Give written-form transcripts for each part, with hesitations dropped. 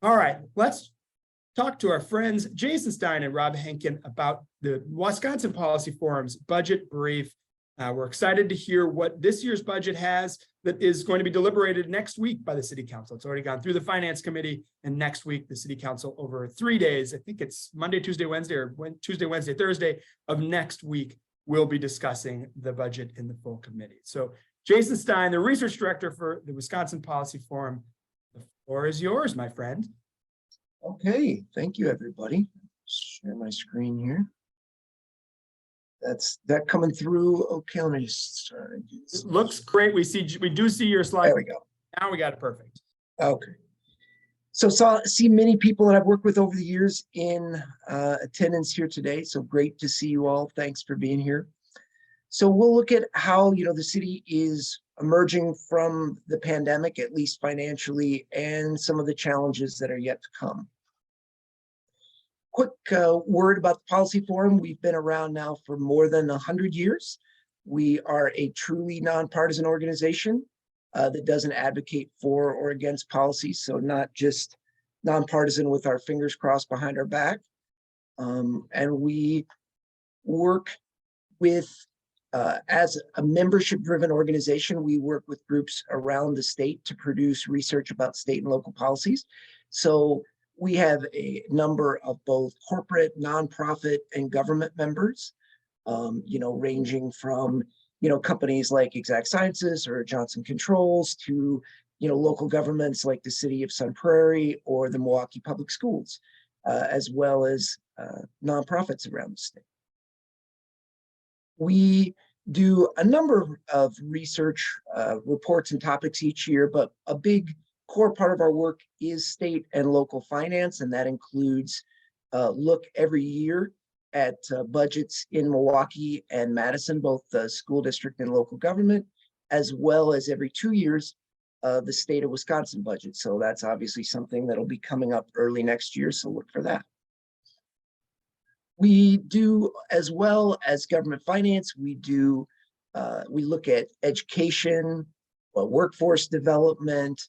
All right, let's talk to our friends Jason Stein and Rob Henkin about the Wisconsin Policy Forum's budget brief. We're excited to hear what this year's budget has that is going to be deliberated next week by the City Council. It's already gone through the Finance Committee, and next week the City Council, over 3 days, I think it's Monday, Tuesday, Wednesday, or Tuesday, Wednesday, Thursday of next week, will be discussing the budget in the full committee. So Jason Stein, the research director for the Wisconsin Policy Forum, the floor is yours, my friend. Okay, thank you, everybody. Share my screen here. That's that coming through. Okay, let me just start. It looks great. We do see your slide. There we go. Now we got it perfect. Okay. So see many people that I've worked with over the years in attendance here today. So great to see you all. Thanks for being here. So we'll look at how the city is emerging from the pandemic, at least financially, and some of the challenges that are yet to come. Quick word about the Policy Forum. We've been around now for more than 100 years. We are a truly nonpartisan organization that doesn't advocate for or against policies. So not just nonpartisan with our fingers crossed behind our back. And we work with, as a membership-driven organization, we work with groups around the state to produce research about state and local policies. So we have a number of both corporate, nonprofit, and government members, ranging from, companies like Exact Sciences or Johnson Controls to, local governments like the city of Sun Prairie or the Milwaukee Public Schools, as well as nonprofits around the state. We do a number of research reports and topics each year, but a big core part of our work is state and local finance, and that includes look every year at budgets in Milwaukee and Madison, both the school district and local government, as well as every 2 years the state of Wisconsin budget. So that's obviously something that'll be coming up early next year, so look for that. We do, as well as government finance, we look at education, workforce development,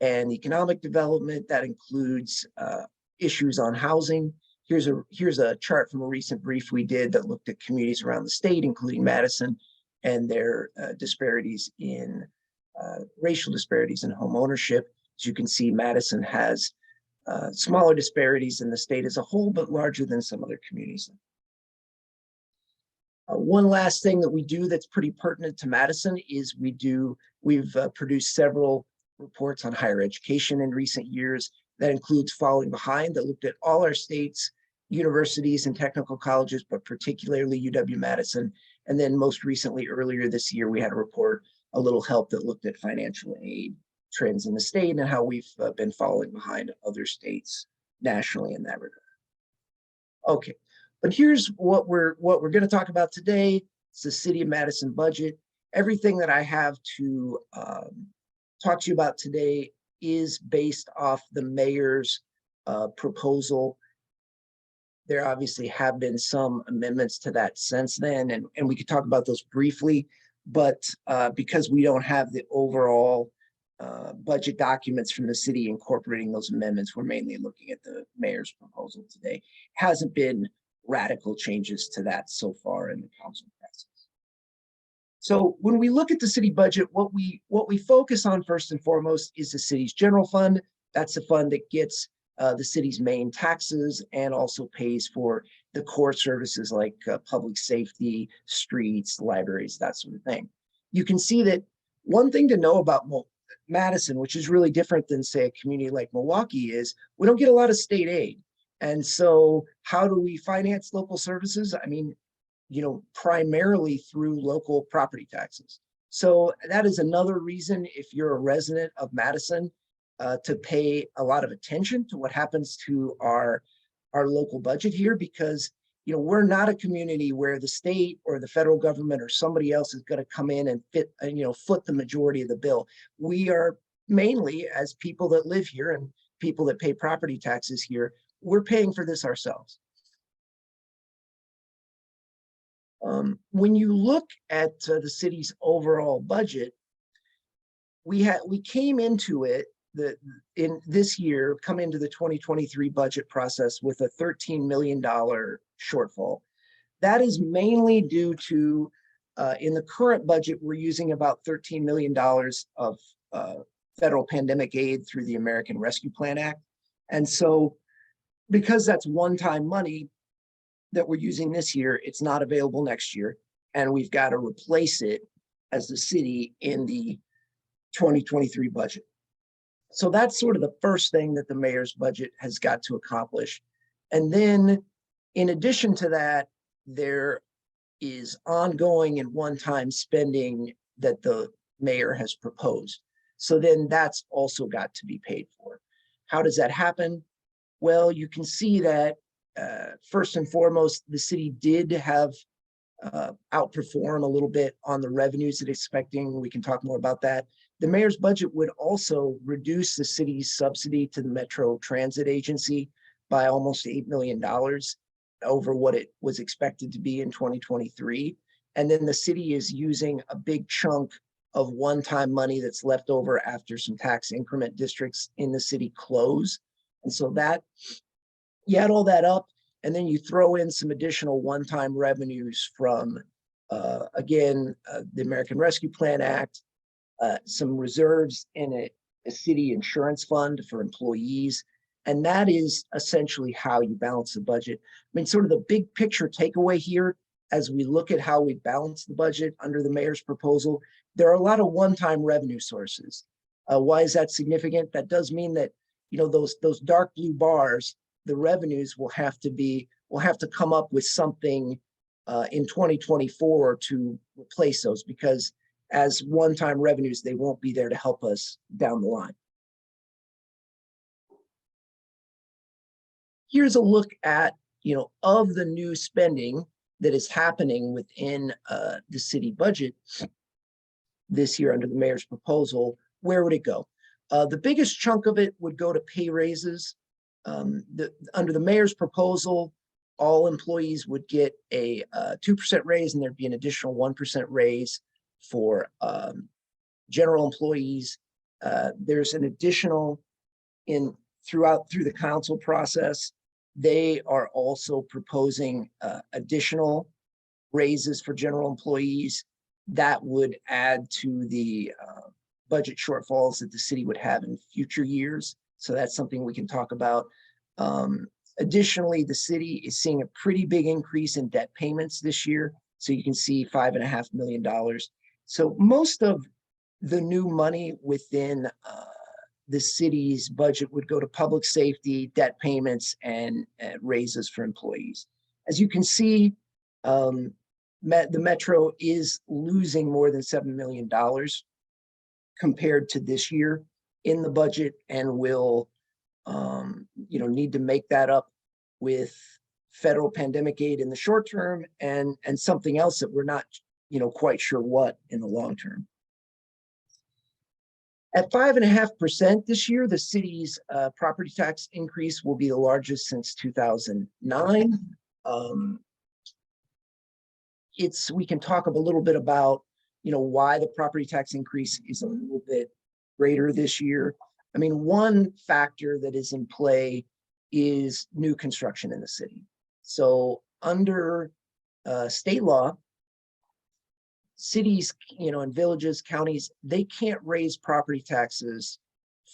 and economic development. That includes issues on housing. Here's a chart from a recent brief we did that looked at communities around the state, including Madison, and their disparities in racial disparities in home ownership. As you can see, Madison has smaller disparities in the state as a whole, but larger than some other communities. One last thing that we do that's pretty pertinent to Madison is we've produced several reports on higher education in recent years. That includes Falling Behind, that looked at all our states, universities and technical colleges, but particularly UW-Madison. And then most recently, earlier this year, we had a report, A Little Help, that looked at financial aid trends in the state and how we've been falling behind other states nationally in that regard. Okay, but here's what we're going to talk about today. It's the City of Madison budget. Everything that I have to talk to you about today is based off the mayor's proposal. There obviously have been some amendments to that since then, and we could talk about those briefly, but because we don't have the overall budget documents from the city incorporating those amendments, we're mainly looking at the mayor's proposal today. Hasn't been radical changes to that so far in the council process. So when we look at the city budget, what we focus on first and foremost is the city's general fund. That's the fund that gets the city's main taxes and also pays for the core services like public safety, streets, libraries, that sort of thing. You can see that one thing to know about Madison, which is really different than, say, a community like Milwaukee, is we don't get a lot of state aid. And so how do we finance local services? I mean, primarily through local property taxes. So that is another reason, if you're a resident of Madison, to pay a lot of attention to what happens to our local budget here, because we're not a community where the state or the federal government or somebody else is going to come in and foot the majority of the bill. We are mainly, as people that live here and people that pay property taxes here, we're paying for this ourselves. When you look at the city's overall budget, we came into it in this year come into the 2023 budget process with a $13 million shortfall. That is mainly due to, in the current budget, we're using about $13 million of federal pandemic aid through the American Rescue Plan Act. And so because that's one-time money that we're using this year, it's not available next year. And we've got to replace it as the city in the 2023 budget. So that's sort of the first thing that the mayor's budget has got to accomplish. And then in addition to that, there is ongoing and one-time spending that the mayor has proposed. So then that's also got to be paid for. How does that happen? Well, you can see that first and foremost, the city did have outperform a little bit on the revenues it's expecting. We can talk more about that. The mayor's budget would also reduce the city's subsidy to the Metro Transit Agency by almost $8 million over what it was expected to be in 2023. And then the city is using a big chunk of one-time money that's left over after some tax increment districts in the city close. And so that, you add all that up, and then you throw in some additional one-time revenues from, the American Rescue Plan Act, some reserves in a city insurance fund for employees. And that is essentially how you balance the budget. I mean, sort of the big picture takeaway here, as we look at how we balance the budget under the mayor's proposal, there are a lot of one-time revenue sources. Why is that significant? That does mean that, you know, those dark blue bars, the revenues will have to come up with something in 2024 to replace those, because as one-time revenues, they won't be there to help us down the line. Here's a look at, you know, of the new spending that is happening within the city budget this year under the mayor's proposal. Where would it go? The biggest chunk of it would go to pay raises. Under the mayor's proposal, all employees would get a 2% raise, and there'd be an additional 1% raise for general employees. There's an additional through the council process. They are also proposing additional raises for general employees that would add to the budget shortfalls that the city would have in future years. So that's something we can talk about. Additionally, the city is seeing a pretty big increase in debt payments this year. So you can see $5.5 million. So most of the new money within the city's budget would go to public safety, debt payments, and raises for employees. As you can see, the Metro is losing more than $7 million compared to this year in the budget, and will need to make that up with federal pandemic aid in the short term, and something else that we're not quite sure what in the long term. At 5.5% this year, the city's property tax increase will be the largest since 2009. We can talk a little bit about why the property tax increase is a little bit greater this year. I mean, one factor that is in play is new construction in the city. So under state law, cities, and villages, counties, they can't raise property taxes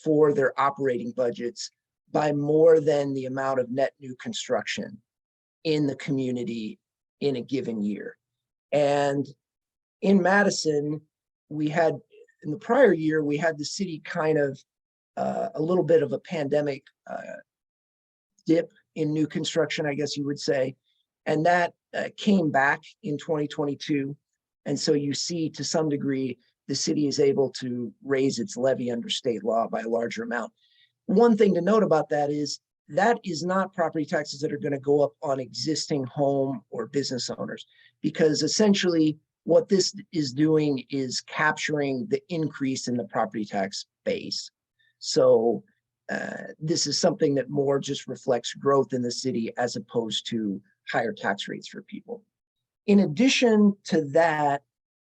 for their operating budgets by more than the amount of net new construction in the community in a given year. And in Madison, in the prior year, we had the city kind of a little bit of a pandemic dip in new construction, I guess you would say. And that came back in 2022. And so you see, to some degree, the city is able to raise its levy under state law by a larger amount. One thing to note about that is not property taxes that are going to go up on existing home or business owners, because essentially what this is doing is capturing the increase in the property tax base. So this is something that more just reflects growth in the city as opposed to higher tax rates for people. In addition to that,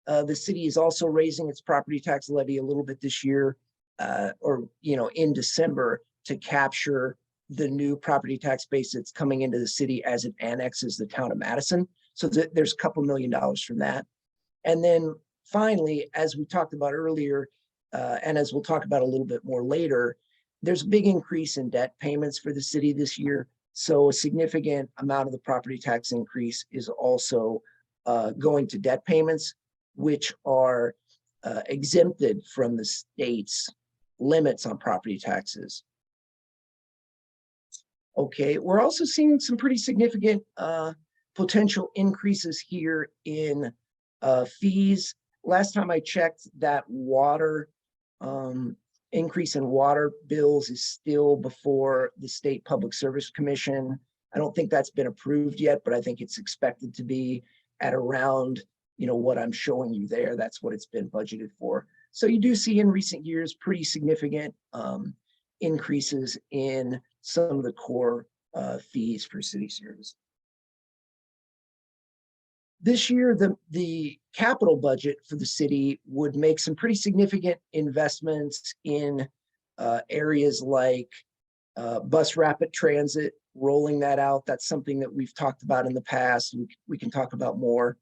the city is also raising its property tax levy a little bit this year. or in December to capture the new property tax base that's coming into the city as it annexes the town of Madison. So there's a couple $1 million from that. And then finally, as we talked about earlier, and as we'll talk about a little bit more later, there's a big increase in debt payments for the city this year. So a significant amount of the property tax increase is also going to debt payments, which are exempted from the state's limits on property taxes. Okay, we're also seeing some pretty significant potential increases here in fees. Last time I checked, that water increase in water bills is still before the State Public Service Commission. I don't think that's been approved yet, but I think it's expected to be at around what I'm showing you there. That's what it's been budgeted for. So you do see in recent years pretty significant increases in some of the core fees for city service. This year, the capital budget for the city would make some pretty significant investments in areas like bus rapid transit, rolling that out. That's something that we've talked about in the past. We can talk about more.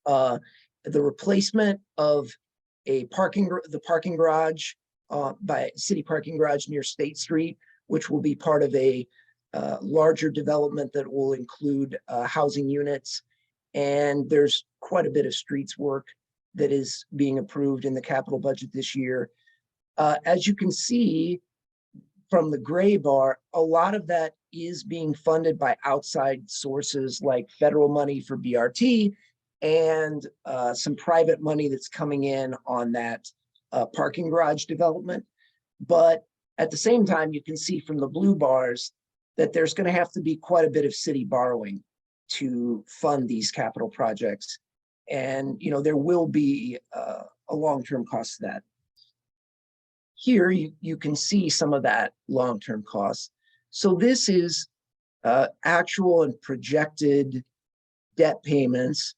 The replacement of the parking garage by city parking garage near State Street, which will be part of a larger development that will include housing units. And there's quite a bit of streets work that is being approved in the capital budget this year. As you can see from the gray bar, a lot of that is being funded by outside sources like federal money for BRT and some private money that's coming in on that parking garage development. But at the same time, you can see from the blue bars that there's going to have to be quite a bit of city borrowing to fund these capital projects. And, there will be a long-term cost to that. Here, you can see some of that long-term cost. So this is actual and projected debt payments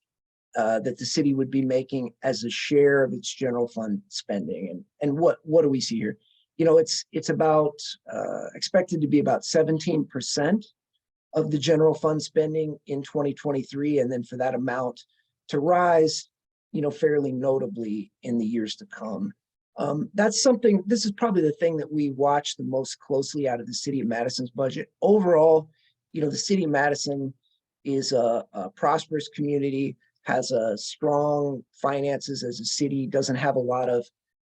that the city would be making as a share of its general fund spending. And what do we see here? It's about expected to be about 17% of the general fund spending in 2023, and then for that amount to rise, fairly notably in the years to come. That's something, this is probably the thing that we watch the most closely out of the city of Madison's budget. Overall, the city of Madison is a prosperous community, has a strong finances as a city, doesn't have a lot of,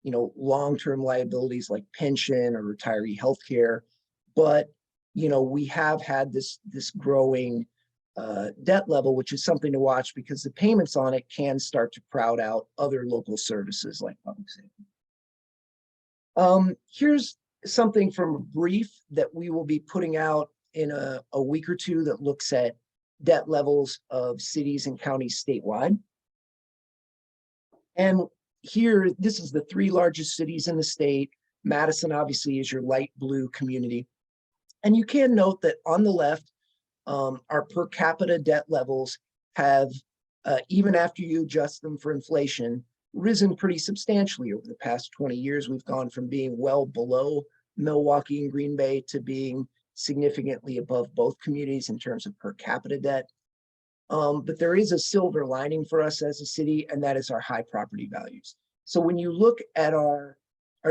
long-term liabilities like pension or retiree healthcare, but we have had this trowing debt level, which is something to watch because the payments on it can start to crowd out other local services like public safety. Here's something from a brief that we will be putting out in a week or two that looks at debt levels of cities and counties statewide. And here, this is the 3 largest cities in the state. Madison obviously is your light blue community. And you can note that on the left, our per capita debt levels have, even after you adjust them for inflation, risen pretty substantially over the past 20 years. We've gone from being well below Milwaukee and Green Bay to being significantly above both communities in terms of per capita debt. But there is a silver lining for us as a city, and that is our high property values. So when you look at our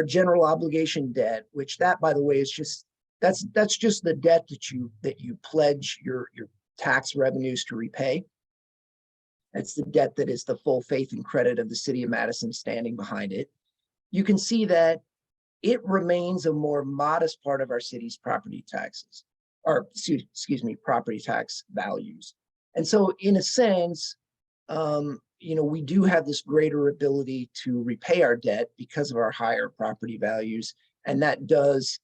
general obligation debt, which that, by the way, is just that's just the debt that you pledge your tax revenues to repay. That's the debt that is the full faith and credit of the city of Madison standing behind it. You can see that it remains a more modest part of our city's property taxes, or excuse me, property tax values. And so in a sense, we do have this greater ability to repay our debt because of our higher property values. And that does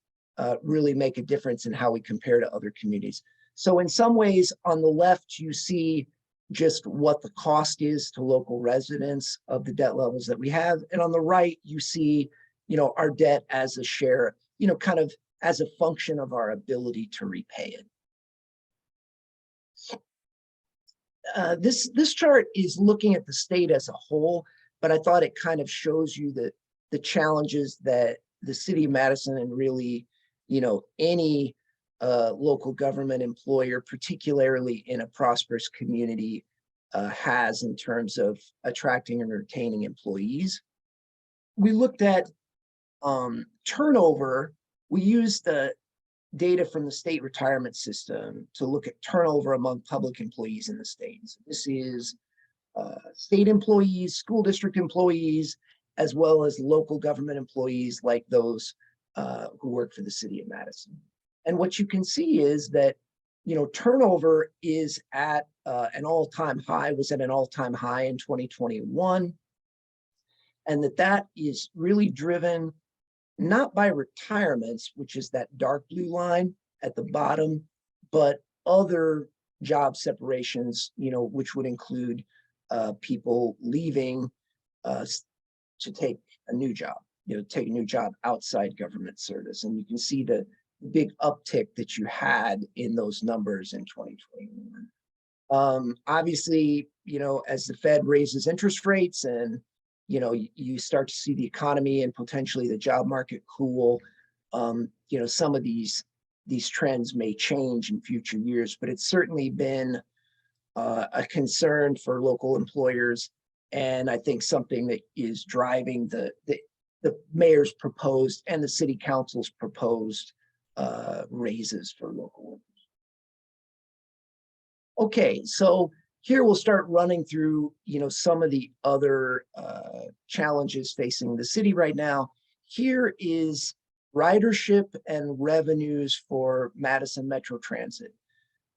really make a difference in how we compare to other communities. So in some ways on the left, you see just what the cost is to local residents of the debt levels that we have. And on the right, you see, our debt as a share, kind of as a function of our ability to repay it. This chart is looking at the state as a whole, but I thought it kind of shows you the challenges that the city of Madison and really, any local government employer, particularly in a prosperous community, has in terms of attracting and retaining employees. We looked at turnover. We used the data from the state retirement system to look at turnover among public employees in the state. So this is state employees, school district employees, as well as local government employees like those who work for the city of Madison. And what you can see is that, turnover is at an all-time high, was at an all-time high in 2021. And that is really driven not by retirements, which is that dark blue line at the bottom, but other job separations, which would include people leaving to take a new job, take a new job outside government service. And you can see the big uptick that you had in those numbers in 2021. Obviously, as the Fed raises interest rates and you start to see the economy and potentially the job market cool, some of these trends may change in future years, but it's certainly been a concern for local employers. And I think something that is driving the mayor's proposed and the city council's proposed raises for local workers. Okay, so here we'll start running through, some of the other challenges facing the city right now. Here is ridership and revenues for Madison Metro Transit.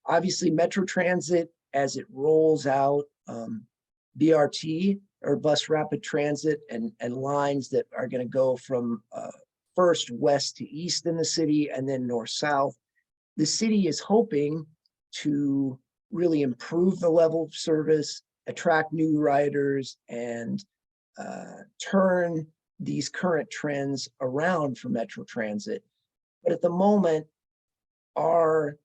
Obviously, Metro Transit, as it rolls out BRT or bus rapid transit and lines that are going to go from first west to east in the city and then north south, the city is hoping to really improve the level of service, attract new riders, and turn these current trends around for Metro Transit. But at the moment, our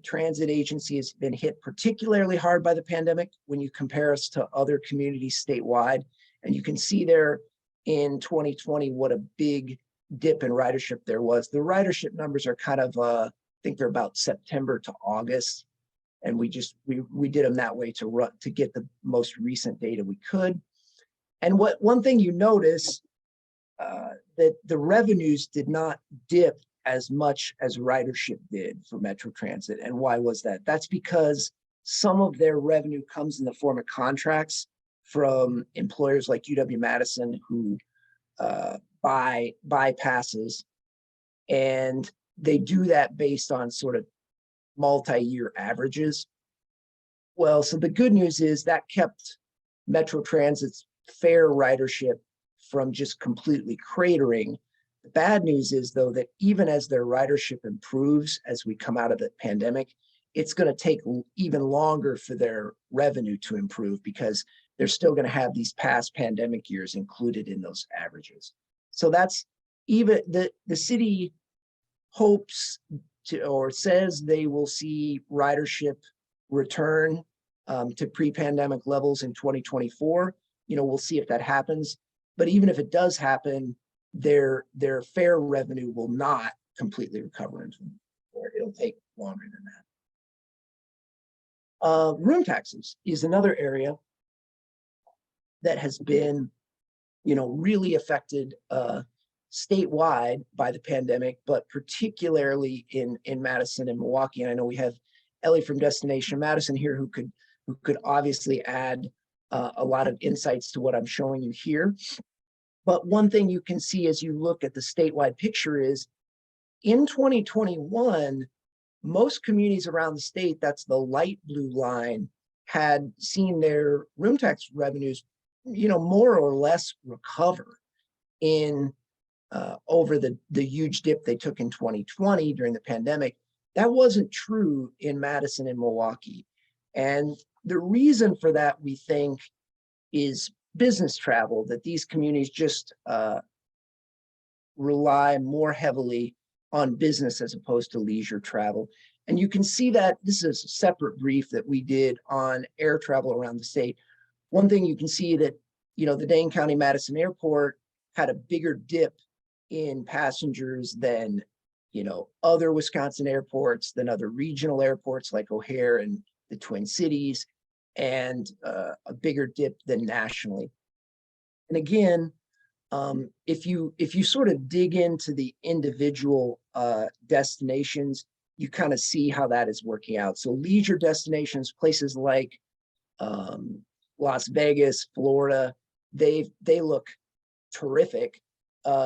transit agency has been hit particularly hard by the pandemic when you compare us to other communities statewide. And you can see there in 2020 what a big dip in ridership there was. The ridership numbers are kind of, I think they're about September to August. And we did them that way to get the most recent data we could. And one thing you notice that the revenues did not dip as much as ridership did for Metro Transit. And why was that? That's because some of their revenue comes in the form of contracts from employers like UW-Madison who buy passes, and they do that based on sort of multi-year averages. Well, so the good news is that kept Metro Transit's fare ridership from just completely cratering. The bad news is, though, that even as their ridership improves as we come out of the pandemic, it's going to take even longer for their revenue to improve because they're still going to have these past pandemic years included in those averages. So that's even the city hopes to, or says they will see ridership return to pre-pandemic levels in 2024. We'll see if that happens. But even if it does happen, their fare revenue will not completely recover, or it'll take longer than that. Room taxes is another area that has been, really affected statewide by the pandemic, but particularly in Madison and Milwaukee. And I know we have Ellie from Destination Madison here who could obviously add a lot of insights to what I'm showing you here. But one thing you can see as you look at the statewide picture is in 2021, most communities around the state, that's the light blue line, had seen their room tax revenues, more or less recover in over the huge dip they took in 2020 during the pandemic. That wasn't true in Madison and Milwaukee. And the reason for that, we think, is business travel, that these communities just rely more heavily on business as opposed to leisure travel. And you can see that this is a separate brief that we did on air travel around the state. One thing you can see that, the Dane County Madison Airport had a bigger dip in passengers than, other Wisconsin airports, than other regional airports like O'Hare and the Twin Cities, and a bigger dip than nationally. And again, if you sort of dig into the individual destinations, you kind of see how that is working out. So leisure destinations, places like Las Vegas, Florida, they look terrific.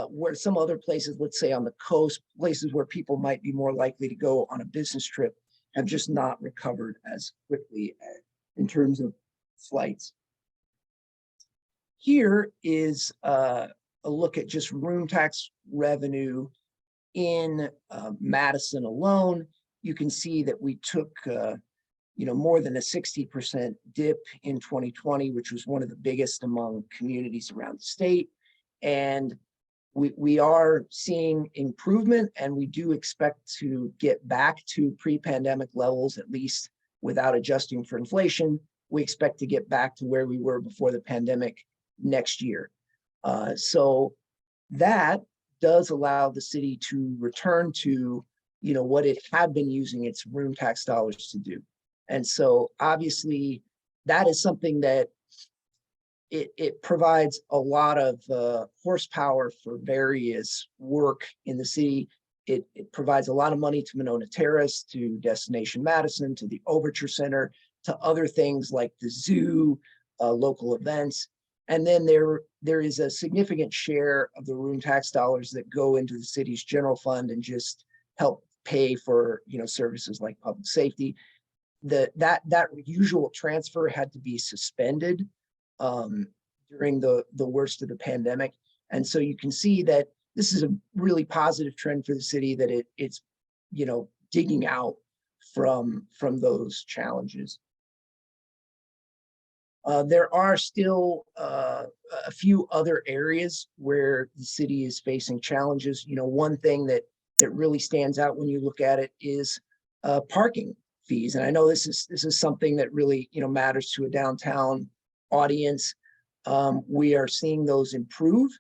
Where some other places, let's say on the coast, places where people might be more likely to go on a business trip, have just not recovered as quickly in terms of flights. Here is a look at just room tax revenue in Madison alone. You can see that we took more than a 60% dip in 2020, which was one of the biggest among communities around the state. And we are seeing improvement, and we do expect to get back to pre-pandemic levels, at least without adjusting for inflation. We expect to get back to where we were before the pandemic next year. So that does allow the city to return to, what it had been using its room tax dollars to do. And so obviously that is something that it provides a lot of horsepower for various work in the city. It provides a lot of money to Monona Terrace, to Destination Madison, to the Overture Center, to other things like the zoo, local events. And then there is a significant share of the room tax dollars that go into the city's general fund and just help pay for, services like public safety. That usual transfer had to be suspended during the worst of the pandemic. And so you can see that this is a really positive trend for the city, that it's digging out from those challenges. There are still a few other areas where the city is facing challenges. One thing that really stands out when you look at it is parking fees. And I know this is something that really matters to a downtown audience. We are seeing those improve,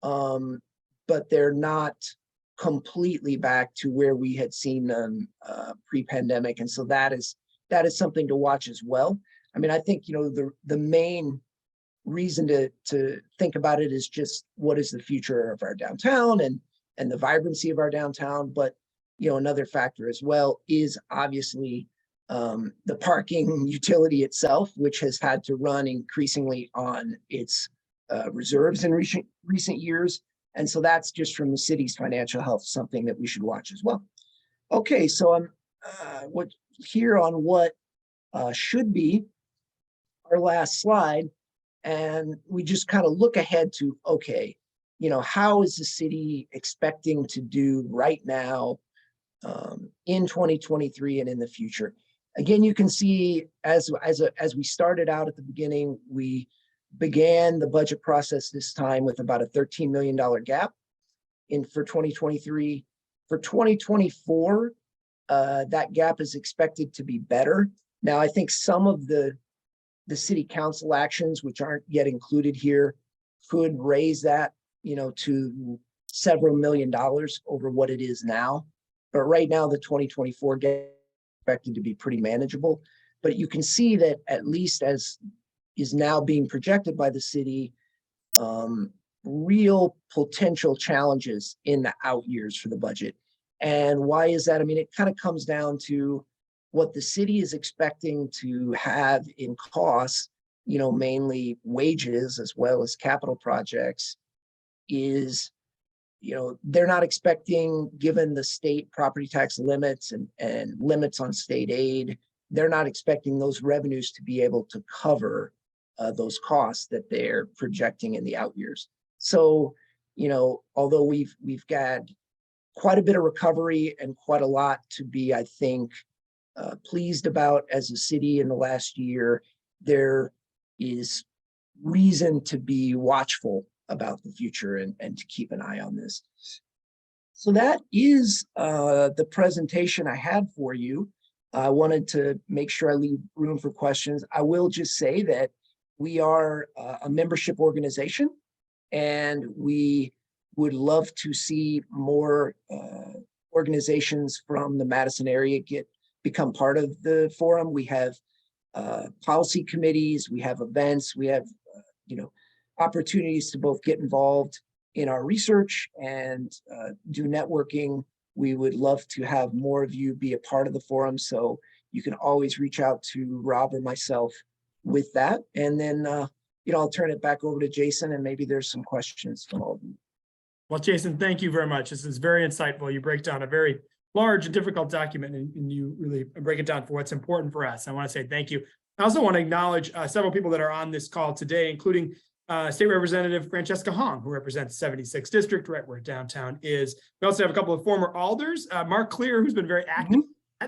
but they're not completely back to where we had seen them pre-pandemic. And so that is something to watch as well. I mean, I think, the main reason to think about it is just what is the future of our downtown and the vibrancy of our downtown. But, another factor as well is obviously the parking utility itself, which has had to run increasingly on its reserves in recent years. And so that's just from the city's financial health, something that we should watch as well. Okay, so I'm here on what should be our last slide, and we just kind of look ahead to, okay, how is the city expecting to do right now in 2023 and in the future? Again, you can see as we started out at the beginning, we began the budget process this time with about a $13 million gap for 2023. For 2024, that gap is expected to be better. Now, I think some of the city council actions, which aren't yet included here, could raise that, to several $1 million over what it is now. But right now, the 2024 gap is expected to be pretty manageable. But you can see that, at least as is now being projected by the city, real potential challenges in the out years for the budget. And why is that? I mean, it kind of comes down to what the city is expecting to have in costs, mainly wages as well as capital projects, is, they're not expecting, given the state property tax limits and limits on state aid, they're not expecting those revenues to be able to cover those costs that they're projecting in the out years. So, although we've got quite a bit of recovery and quite a lot to be, I think, pleased about as a city in the last year, there is reason to be watchful about the future and to keep an eye on this. So that is the presentation I had for you. I wanted to make sure I leave room for questions. I will just say that we are a membership organization, and we would love to see more organizations from the Madison area become part of the forum. We have policy committees, we have events, we have opportunities to both get involved in our research and do networking. We would love to have more of you be a part of the forum, so you can always reach out to Rob or myself with that. And then I'll turn it back over to Jason, and maybe there's some questions from all of you. Well, Jason, thank you very much. This is very insightful. You break down a very large and difficult document, and you really break it down for what's important for us. I want to say thank you. I also want to acknowledge several people that are on this call today, including State Representative Francesca Hong, who represents 76th District, right where downtown is. We also have a couple of former alders, Mark Clear, who's been very active.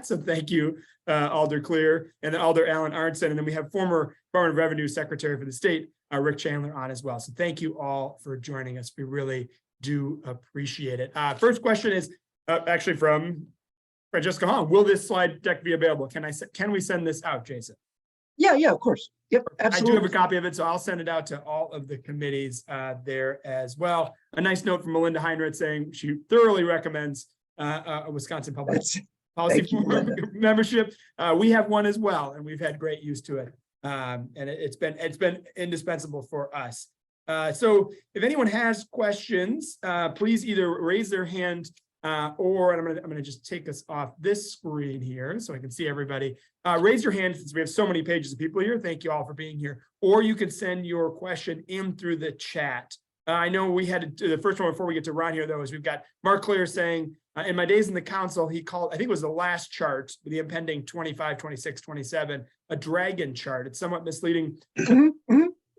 So thank you, Alder Clear, and then Alder Alan Arntzen. And then we have former Department of Revenue Secretary for the state, Rick Chandler, on as well. So thank you all for joining us. We really do appreciate it. First question is actually from Francesca Hong. Will this slide deck be available? Can we send this out, Jason? Yeah, of course. Yep, absolutely. I do have a copy of it, so I'll send it out to all of the committees there as well. A nice note from Melinda Heinrich saying she thoroughly recommends a Wisconsin Public Policy Forum membership. We have one as well, and we've had great use to it. And it's been indispensable for us. So if anyone has questions, please either raise their hand or I'm gonna just take us off this screen here so I can see everybody. Raise your hand since we have so many pages of people here. Thank you all for being here. Or you can send your question in through the chat. I know we had to do the first one before we get to Ron here, though, is we've got Mark Clear saying, in my days in the council, he called, I think it was the last chart, the impending 25, 26, 27, a dragon chart. It's somewhat misleading.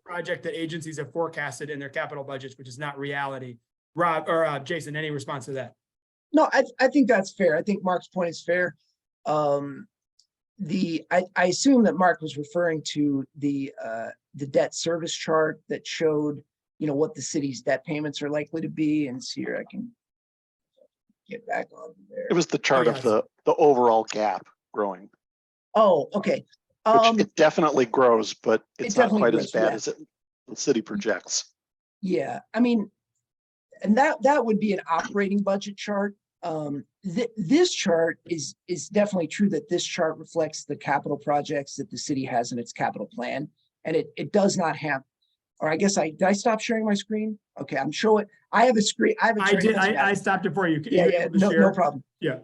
Project that agencies have forecasted in their capital budgets, which is not reality. Rob or Jason, any response to that? No, I think that's fair. I think Mark's point is fair. I assume that Mark was referring to the debt service chart that showed, what the city's debt payments are likely to be. And see here, I can get back on there. It was the chart of the overall gap growing. Oh, okay. Which it definitely grows, but it's not quite grows, as bad as the city projects. Yeah, I mean, and that would be an operating budget chart. This chart is definitely true that this chart reflects the capital projects that the city has in its capital plan, and it does not have. Or I guess did I stop sharing my screen? Okay, I'm showing. I have a screen. I did. I stopped it for you. Yeah. No problem. Yeah.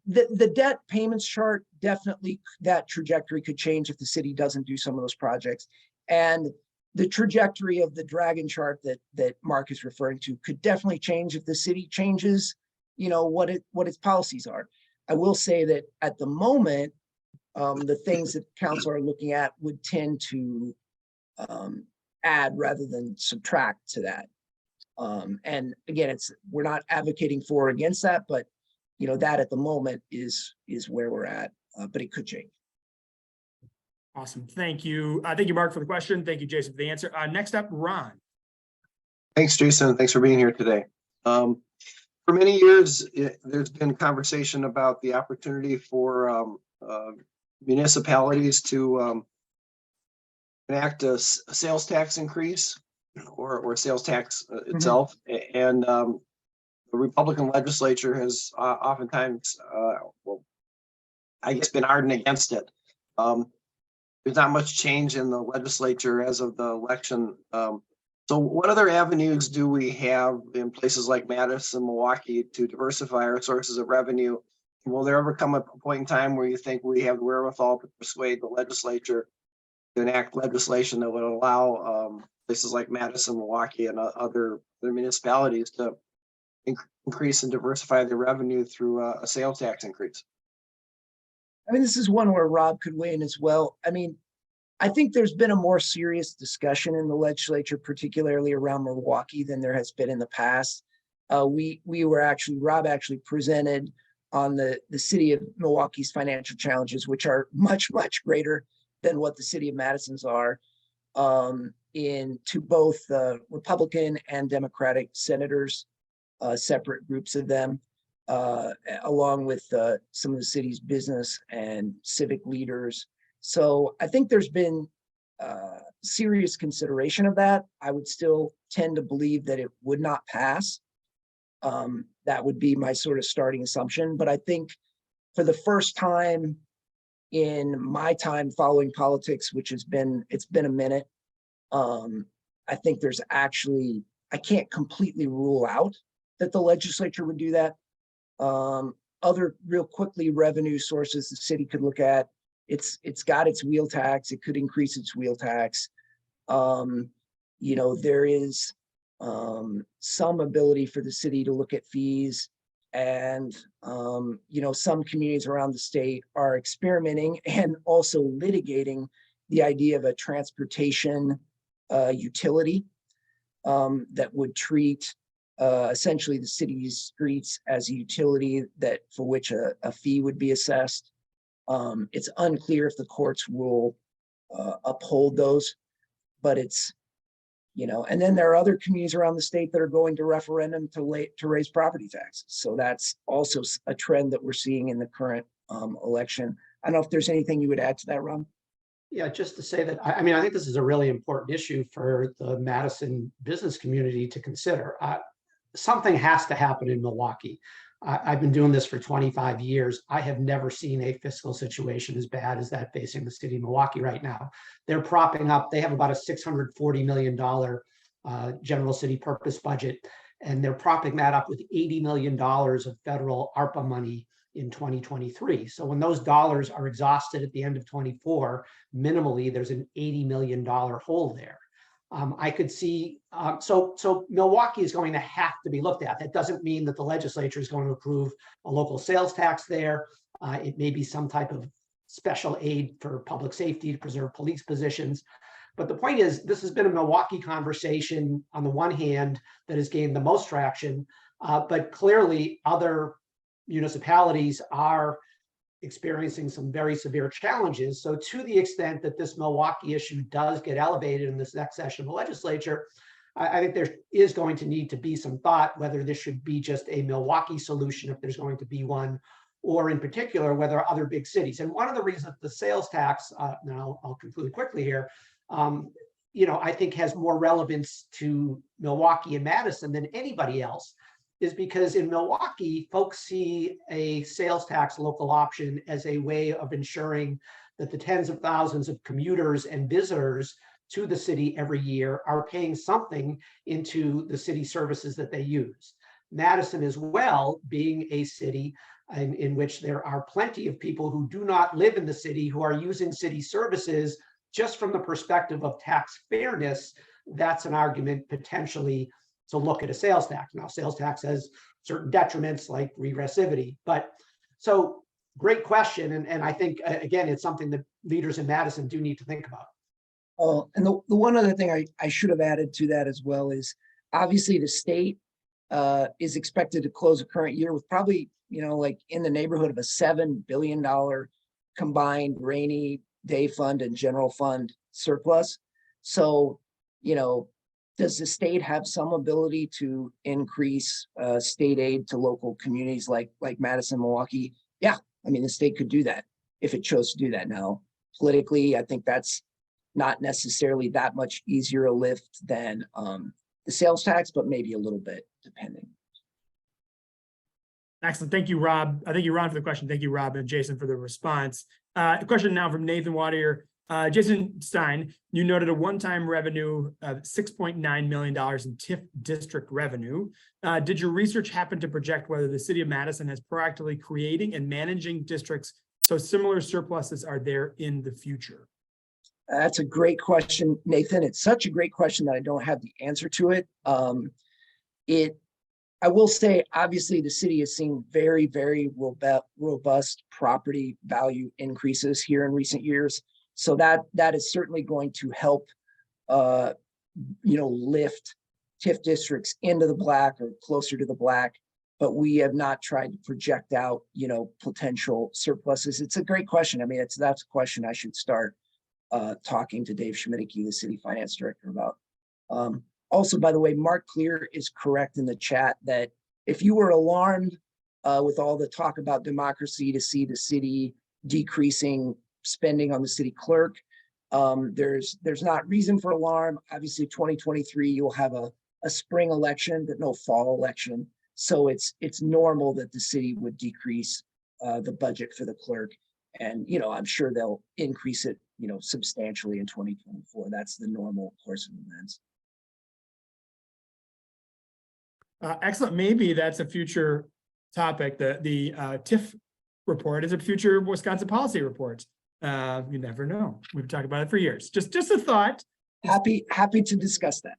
The debt payments chart, definitely that trajectory could change if the city doesn't do some of those projects. And the trajectory of the dragon chart that Mark is referring to could definitely change if the city changes, what its policies are. I will say that at the moment, the things that council are looking at would tend to add rather than subtract to that. And again, we're not advocating for or against that, but that at the moment is where we're at, but it could change. Awesome. Thank you. Thank you, Mark, for the question. Thank you, Jason, for the answer. Next up, Ron. Thanks, Jason. Thanks for being here today. For many years, there's been conversation about the opportunity for municipalities to enact a sales tax increase or sales tax itself. And the Republican legislature has oftentimes, I guess, been ardent against it. There's not much change in the legislature as of the election. So what other avenues do we have in places like Madison, Milwaukee to diversify our sources of revenue? Will there ever come a point in time where you think we have the wherewithal to persuade the legislature to enact legislation that would allow places like Madison, Milwaukee, and other municipalities to increase and diversify their revenue through a sales tax increase? I mean, this is one where Rob could weigh in as well. I mean, I think there's been a more serious discussion in the legislature, particularly around Milwaukee, than there has been in the past. Rob actually presented on the city of Milwaukee's financial challenges, which are much, much greater than what the city of Madison's are, to both Republican and Democratic senators, separate groups of them, along with some of the city's business and civic leaders. So I think there's been serious consideration of that, I would still tend to believe that it would not pass. That would be my sort of starting assumption. But I think for the first time in my time following politics, which it's been a minute, I think there's actually, I can't completely rule out that the legislature would do that. Other real quickly revenue sources the city could look at. It's got its wheel tax. It could increase its wheel tax. There is some ability for the city to look at fees, and some communities around the state are experimenting and also litigating the idea of a transportation utility that would treat essentially the city's streets as a utility that for which a fee would be assessed. It's unclear if the courts will uphold those, but it's, and then there are other communities around the state that are going to referendum to raise property taxes. So that's also a trend that we're seeing in the current election. I don't know if there's anything you would add to that, Ron. Yeah, just to say that, I mean, I think this is a really important issue for the Madison business community to consider. Something has to happen in Milwaukee. I've been doing this for 25 years. I have never seen a fiscal situation as bad as that facing the city of Milwaukee right now. They're propping up, they have about a $640 million general city purpose budget, and they're propping that up with $80 million of federal ARPA money in 2023. So when those dollars are exhausted at the end of 24, minimally, there's an $80 million hole there. I could see, so Milwaukee is going to have to be looked at. That doesn't mean that the legislature is going to approve a local sales tax there. It may be some type of special aid for public safety to preserve police positions. But the point is, this has been a Milwaukee conversation on the one hand that has gained the most traction, but clearly other municipalities are experiencing some very severe challenges. So to the extent that this Milwaukee issue does get elevated in this next session of the legislature, I think there is going to need to be some thought whether this should be just a Milwaukee solution, if there's going to be one, or in particular, whether other big cities. And one of the reasons the sales tax, now I'll conclude quickly here, I think has more relevance to Milwaukee and Madison than anybody else, is because in Milwaukee, folks see a sales tax local option as a way of ensuring that the tens of thousands of commuters and visitors to the city every year are paying something into the city services that they use. Madison as well, being a city in which there are plenty of people who do not live in the city who are using city services just from the perspective of tax fairness, that's an argument potentially to look at a sales tax. Now, sales tax has certain detriments like regressivity, but so great question. And I think, again, it's something that leaders in Madison do need to think about. Oh, and the one other thing I should have added to that as well is obviously the state is expected to close the current year with probably, like in the neighborhood of a $7 billion combined rainy day fund and general fund surplus. So, does the state have some ability to increase state aid to local communities like Madison, Milwaukee? Yeah, I mean, the state could do that if it chose to do that. Now, politically, I think that's not necessarily that much easier a lift than the sales tax, but maybe a little bit, depending. Excellent. Thank you, Rob. Thank you, Ron, for the question. Thank you, Rob and Jason, for the response. A question now from Nathan Wadier. Jason Stein, you noted a one-time revenue of $6.9 million in TIF district revenue. Did your research happen to project whether the city of Madison has proactively creating and managing districts so similar surpluses are there in the future? That's a great question, Nathan. It's such a great question that I don't have the answer to it. I will say, obviously, the city has seen very, very robust property value increases here in recent years. So that is certainly going to help, lift TIF districts into the black or closer to the black. But we have not tried to project out, potential surpluses. It's a great question. I mean, that's a question I should start talking to Dave Schmidtke, the city finance director, about. Also, by the way, Mark Clear is correct in the chat that if you were alarmed with all the talk about democracy to see the city decreasing spending on the city clerk, There's not reason for alarm. Obviously, 2023, you'll have a spring election, but no fall election. So it's normal that the city would decrease the budget for the clerk. And, I'm sure they'll increase it, substantially in 2024. That's the normal course of events. Excellent. Maybe that's a future topic. The TIF report is a future Wisconsin policy report. You never know. We've talked about it for years. Just a thought. Happy to discuss that.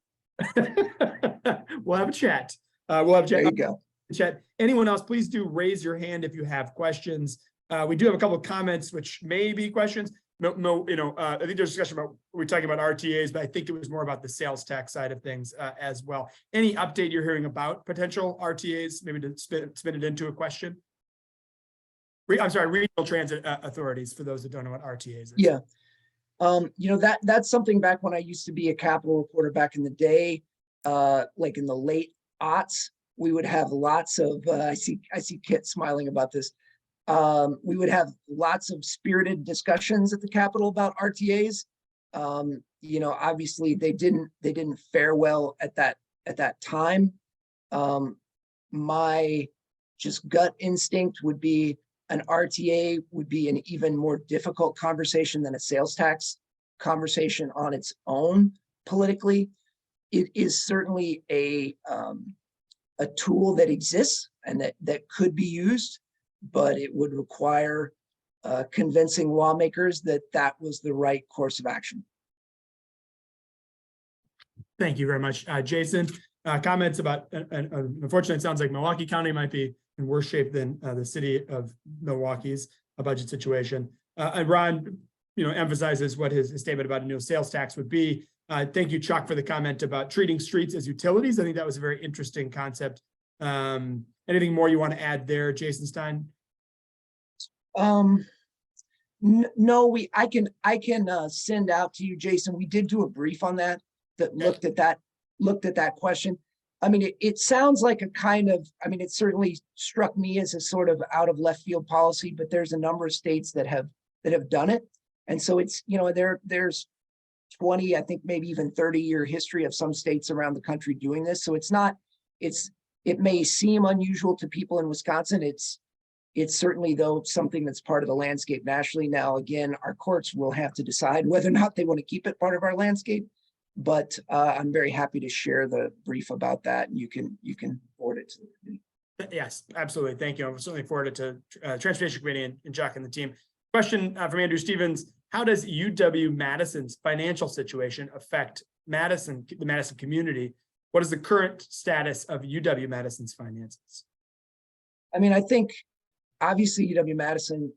We'll have a chat. We'll have a There you go. chat. Anyone else, please do raise your hand if you have questions. We do have a couple of comments, which may be questions. No, I think there's discussion about, we're talking about RTAs, but I think it was more about the sales tax side of things as well. Any update you're hearing about potential RTAs, maybe to spin it into a question? I'm sorry, regional transit authorities, for those that don't know what RTAs is. Yeah. That's something back when I used to be a capital reporter back in the day, like in the late aughts, we would have lots of, I see Kit smiling about this. We would have lots of spirited discussions at the Capitol about RTAs. Obviously they didn't fare well at that time. My just gut instinct would be an RTA would be an even more difficult conversation than a sales tax conversation on its own politically. It is certainly a tool that exists and that could be used, but it would require convincing lawmakers that was the right course of action. Thank you very much. Jason, comments about, unfortunately, it sounds like Milwaukee County might be in worse shape than the city of Milwaukee's budget situation. And Ron, emphasizes what his statement about a new sales tax would be. Thank you, Chuck, for the comment about treating streets as utilities. I think that was a very interesting concept. Anything more you want to add there, Jason Stein? No, I can send out to you, Jason. We did do a brief on that looked at that question. I mean, it sounds like a kind of, it certainly struck me as a sort of out of left field policy, but there's a number of states that have done it. And so it's, there's 20, I think maybe even 30-year history of some states around the country doing this. So it may seem unusual to people in Wisconsin. It's certainly, though, something that's part of the landscape nationally. Now, again, our courts will have to decide whether or not they want to keep it part of our landscape. But I'm very happy to share the brief about that, and you can forward it to the committee. Yes, absolutely. Thank you. I'm certainly forward it to Transportation Committee and Chuck and the team. Question from Andrew Stevens: how does UW-Madison's financial situation affect the Madison community? What is the current status of UW-Madison's finances? I think obviously UW-Madison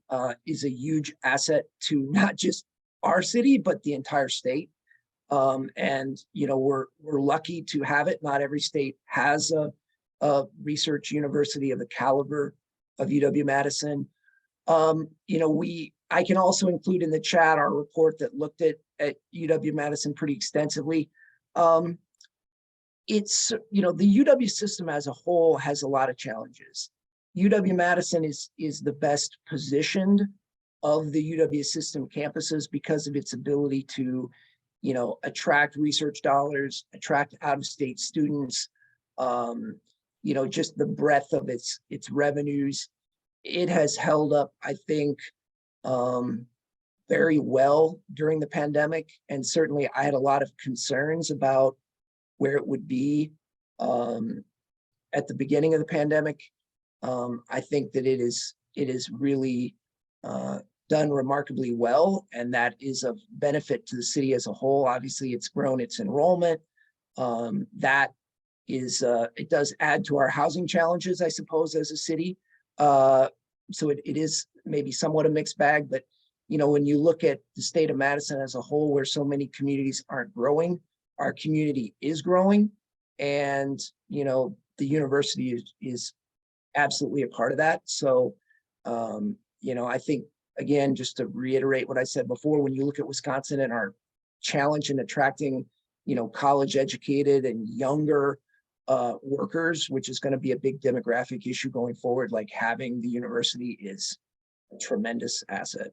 is a huge asset to not just our city, but the entire state. And we're lucky to have it. Not every state has a research university of the caliber of UW-Madison. I can also include in the chat our report that looked at UW-Madison pretty extensively. It's, the UW system as a whole has a lot of challenges. UW-Madison is the best positioned of the UW system campuses because of its ability to attract research dollars, attract out-of-state students, just the breadth of its revenues. It has held up, I think, very well during the pandemic. And certainly I had a lot of concerns about where it would be at the beginning of the pandemic. I think that it is really done remarkably well, and that is of benefit to the city as a whole. Obviously, it's grown its enrollment. That is, it does add to our housing challenges, I suppose, as a city. So it is maybe somewhat a mixed bag, but when you look at the state of Madison as a whole, where so many communities aren't growing, our community is growing, and the university is absolutely a part of that. So I think, again, just to reiterate what I said before, when you look at Wisconsin and our challenge in attracting, college educated and younger workers, which is going to be a big demographic issue going forward, like having the university is a tremendous asset.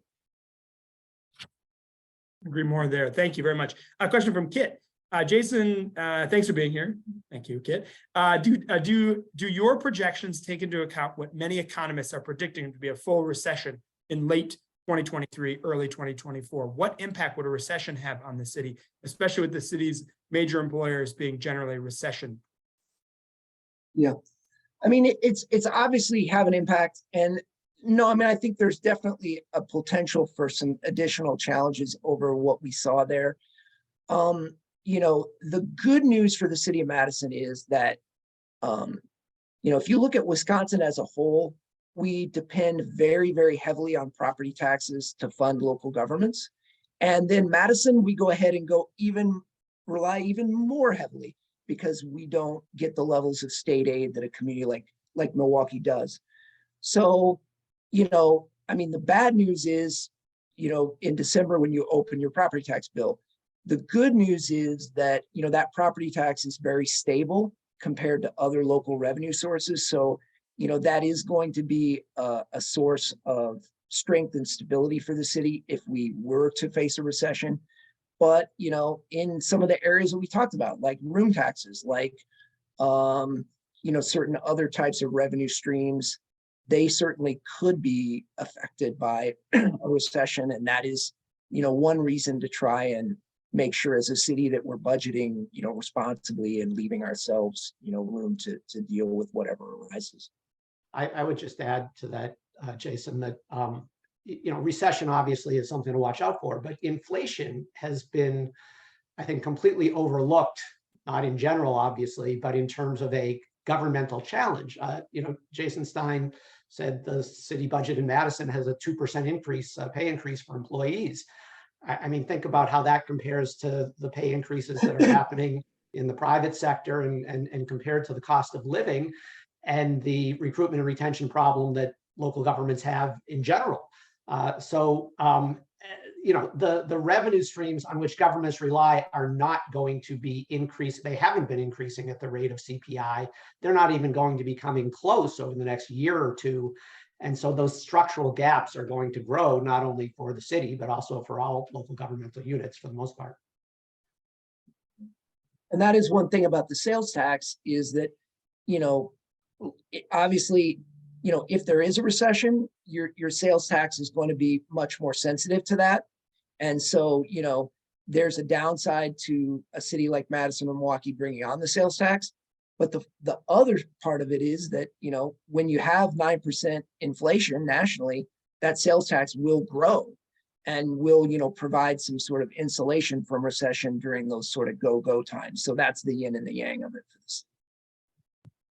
Agree more there. Thank you very much. A question from Kit. Jason, thanks for being here. Thank you, Kit. Do your projections take into account what many economists are predicting to be a full recession in late 2023, early 2024? What impact would a recession have on the city, especially with the city's major employers being generally recession? Yeah, I mean, it's obviously have an impact. And no, I mean, I think there's definitely a potential for some additional challenges over what we saw there. You know, the good news for the city of Madison is that, you know, if you look at Wisconsin as a whole, we depend very, very heavily on property taxes to fund local governments. And then Madison, we go ahead and rely even more heavily because we don't get the levels of state aid that a community like Milwaukee does. So, you know, I mean, the bad news is, you know, in December when you open your property tax bill, the good news is that, you know, that property tax is very stable compared to other local revenue sources. So, you know, that is going to be a source of strength and stability for the city if we were to face a recession. But, you know, in some of the areas that we talked about, like room taxes, like, you know, certain other types of revenue streams, they certainly could be affected by a recession. And that is, you know, one reason to try and make sure as a city that we're budgeting, you know, responsibly and leaving ourselves, you know, room to deal with whatever arises. I would just add to that, Jason, that, you know, recession obviously is something to watch out for, but inflation has been, I think, completely overlooked, not in general, obviously, but in terms of a governmental challenge. You know, Jason Stein said the city budget in Madison has a 2% increase, pay increase for employees. I mean, think about how that compares to the pay increases that are happening in the private sector and compared to the cost of living and the recruitment and retention problem that local governments have in general. You know, the revenue streams on which governments rely are not going to be increased. They haven't been increasing at the rate of CPI. They're not even going to be coming close over the next year or two. And so those structural gaps are going to grow not only for the city, but also for all local governmental units for the most part. And that is one thing about the sales tax is that, you know, obviously, you know, if there is a recession, your sales tax is going to be much more sensitive to that. And so, you know, there's a downside to a city like Madison or Milwaukee bringing on the sales tax. But the other part of it is that, you know, when you have 9% inflation nationally, that sales tax will grow and will, you know, provide some sort of insulation from recession during those sort of go times. So that's the yin and the yang of it for this.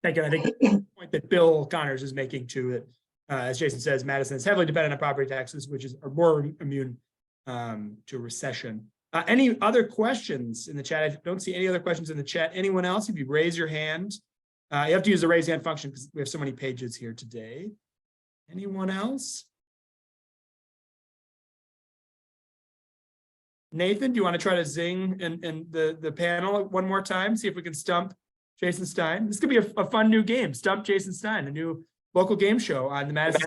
Thank you. I think the point that Bill Connors is making too, that as Jason says, Madison is heavily dependent on property taxes, which are more immune to recession. Any other questions in the chat? I don't see any other questions in the chat. Anyone else? If you raise your hand, you have to use the raise hand function because we have so many pages here today. Anyone else? Nathan, do you want to try to zing in the panel one more time? See if we can stump Jason Stein. This could be a fun new game. Stump Jason Stein, a new local game show on the Madison.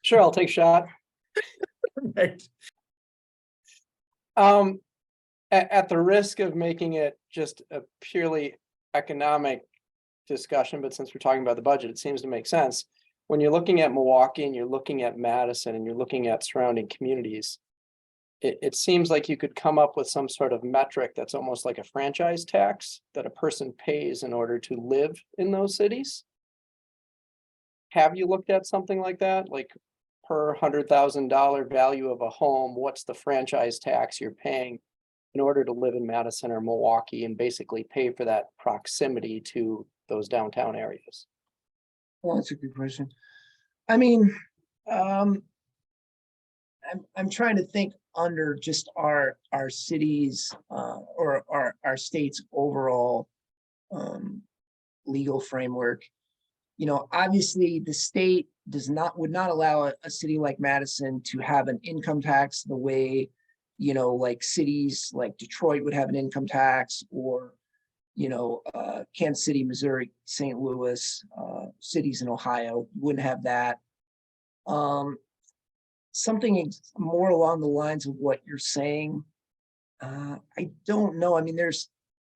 Sure, I'll take a shot. Perfect. At the risk of making it just a purely economic discussion, but since we're talking about the budget, it seems to make sense. When you're looking at Milwaukee and you're looking at Madison and you're looking at surrounding communities, it seems like you could come up with some sort of metric that's almost like a franchise tax that a person pays in order to live in those cities. Have you looked at something like that? Like per $100,000 value of a home, what's the franchise tax you're paying in order to live in Madison or Milwaukee and basically pay for that proximity to those downtown areas? Well, that's a good question. I mean, I'm trying to think under just our cities or our state's overall legal framework. You know, obviously the state would not allow a city like Madison to have an income tax the way, you know, like cities like Detroit would have an income tax, or, you know, Kansas City, Missouri, St. Louis, cities in Ohio wouldn't have that. something more along the lines of what you're saying. I don't know. I mean,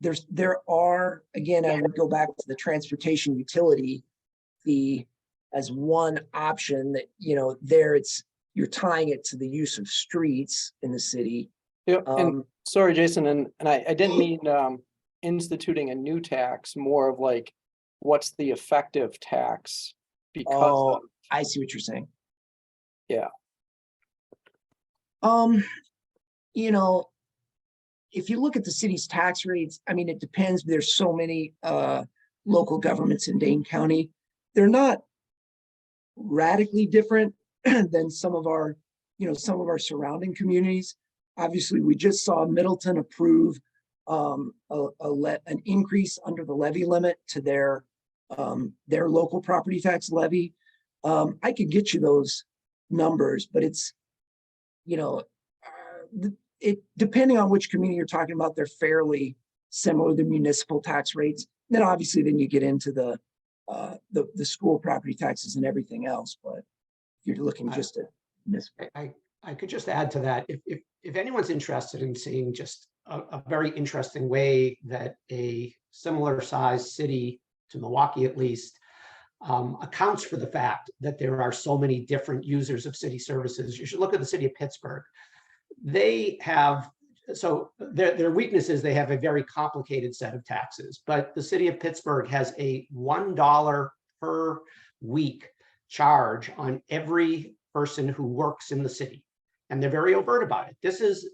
there are, again, I would go back to the transportation utility fee as one option that, there you're tying it to the use of streets in the city. Yeah, and sorry, Jason, and I didn't mean instituting a new tax, more of like, what's the effective tax? Because of, I see what you're saying. yeah. If you look at the city's tax rates, I mean, it depends. There's so many local governments in Dane County. They're not radically different than some of our surrounding communities. Obviously, we just saw Middleton approve an increase under the levy limit to their local property tax levy. I could get you those numbers, but it's, depending on which community you're talking about, they're fairly similar to municipal tax rates. Then obviously, then you get into the school property taxes and everything else. But if you're looking just at municipal. I could just add to that. If anyone's interested in seeing just a very interesting way that a similar sized city to Milwaukee, at least, accounts for the fact that there are so many different users of city services, you should look at the city of Pittsburgh. They have, so their weakness is they have a very complicated set of taxes, but the city of Pittsburgh has a $1 per week charge on every person who works in the city. And they're very overt about it. This is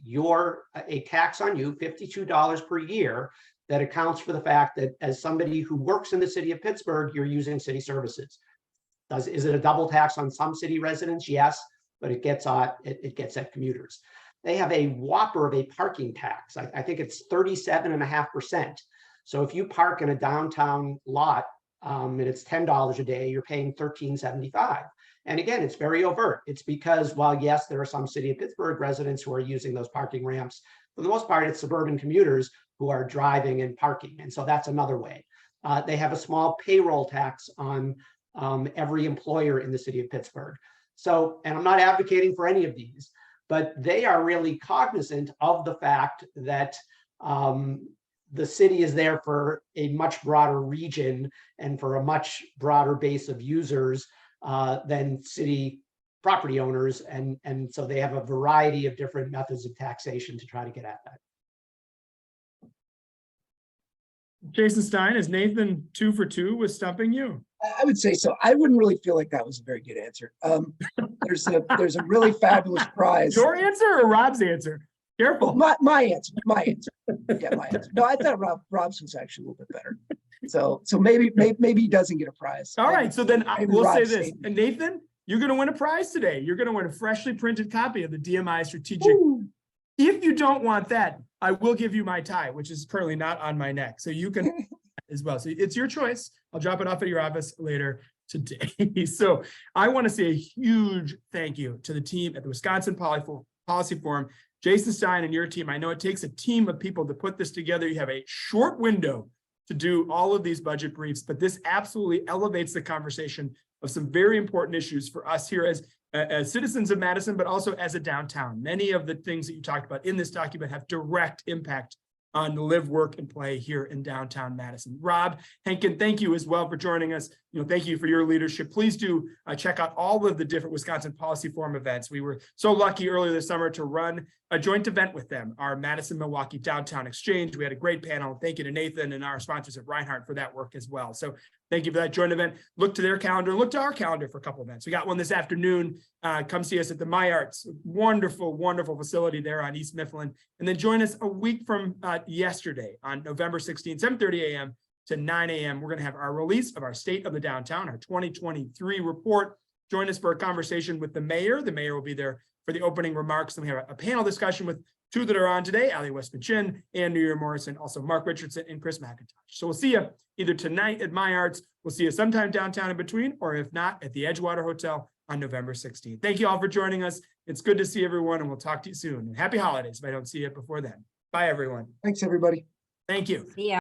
a tax on you, $52 per year, that accounts for the fact that as somebody who works in the city of Pittsburgh, you're using city services. Is it a double tax on some city residents? Yes, but it gets at commuters. They have a whopper of a parking tax. I think it's 37.5%. So if you park in a downtown lot and it's $10 a day, you're paying $13.75. And again, it's very overt. It's because while yes, there are some city of Pittsburgh residents who are using those parking ramps, for the most part, it's suburban commuters who are driving and parking. And so that's another way. They have a small payroll tax on every employer in the city of Pittsburgh. So, and I'm not advocating for any of these, but they are really cognizant of the fact that the city is there for a much broader region and for a much broader base of users than city property owners. And so they have a variety of different methods of taxation to try to get at that. Jason Stein, is Nathan 2 for 2 with stumping you? I would say so. I wouldn't really feel like that was a very good answer. There's a really fabulous prize. Your answer or Rob's answer? Careful. My answer. Yeah, my answer. No, I thought Rob's was actually a little bit better. So maybe he doesn't get a prize. All right, so then we'll say this. Saved. And Nathan, you're going to win a prize today. You're going to win a freshly printed copy of the DMI Strategic. Ooh. If you don't want that, I will give you my tie, which is currently not on my neck. So you can as well. So it's your choice. I'll drop it off at your office later today. So I want to say a huge thank you to the team at the Wisconsin Policy Forum, Jason Stein and your team. I know it takes a team of people to put this together. You have a short window to do all of these budget briefs, but this absolutely elevates the conversation of some very important issues for us here as citizens of Madison, but also as a downtown. Many of the things that you talked about in this document have direct impact on the live, work, and play here in downtown Madison. Rob Henkin, thank you as well for joining us. Thank you for your leadership. Please do check out all of the different Wisconsin Policy Forum events. We were so lucky earlier this summer to run a joint event with them, our Madison-Milwaukee Downtown Exchange. We had a great panel. Thank you to Nathan and our sponsors at Reinhardt for that work as well. So thank you for that joint event. Look to their calendar, look to our calendar for a couple of events. We got one this afternoon. Come see us at the My Arts, wonderful, wonderful facility there on East Mifflin. And then join us a week from yesterday on November 16th, 7:30 a.m. to 9 a.m. We're going to have our release of our State of the Downtown, our 2023 report. Join us for a conversation with the mayor. The mayor will be there for the opening remarks. Then we have a panel discussion with two that are on today, Ali West-Machin and New Year Morrison, also Mark Richardson and Chris McIntosh. So we'll see you either tonight at My Arts, we'll see you sometime downtown in between, or if not, at the Edgewater Hotel on November 16th. Thank you all for joining us. It's good to see everyone, and we'll talk to you soon. And happy holidays if I don't see you before then. Bye, everyone. Thanks, everybody. Thank you. See ya.